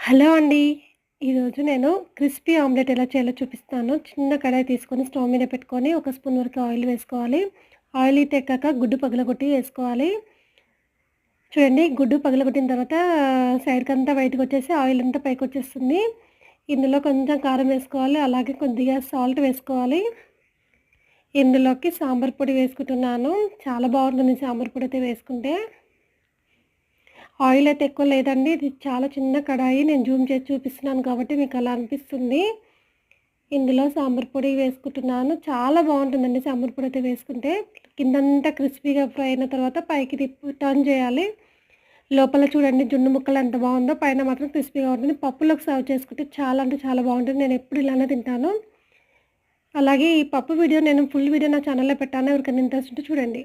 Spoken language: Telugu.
హలో అండి. ఈరోజు నేను క్రిస్పీ ఆమ్లెట్ ఎలా చేయాలో చూపిస్తాను. చిన్న కడాయి తీసుకొని స్టవ్ మీద పెట్టుకొని ఒక స్పూన్ వరకు ఆయిల్ వేసుకోవాలి. ఆయిల్ హీట్ ఎక్కాక గుడ్డు పగలగొట్టి వేసుకోవాలి. చూడండి, గుడ్డు పగలగొట్టిన తర్వాత సైడ్‌కంతా బయటకొచ్చేసి ఆయిల్ అంతా పైకొచ్చేస్తుంది. ఇందులో కొంచెం కారం వేసుకోవాలి. అలాగే కొద్దిగా సాల్ట్ వేసుకోవాలి. ఇందులోకి సాంబార్ పొడి వేసుకుంటున్నాను. చాలా బాగుంటుంది సాంబార్ పొడి అయితే వేసుకుంటే. ఆయిల్ అయితే ఎక్కువ లేదండి. ఇది చాలా చిన్న కడాయి. నేను జూమ్ చేసి చూపిస్తున్నాను కాబట్టి మీకు అలా అనిపిస్తుంది. ఇందులో సాంబార్ పొడి వేసుకుంటున్నాను. చాలా బాగుంటుందండి సాంబార్ పొడి అయితే వేసుకుంటే. కిందంతా క్రిస్పీగా ఫ్రై అయిన తర్వాత పైకి టర్న్ చేయాలి. లోపల చూడండి జున్ను ముక్కలు ఎంత బాగుందో, పైన మాత్రం క్రిస్పీగా ఉంటుంది. పప్పులోకి సర్వ్ చేసుకుంటే చాలా అంటే చాలా బాగుంటుంది. నేను ఎప్పుడు ఇలానే తింటాను. అలాగే ఈ పప్పు వీడియో నేను ఫుల్ వీడియో నా ఛానల్‌లో పెట్టాను. ఎవరికైనా ఇంట్రెస్ట్ ఉంటే చూడండి.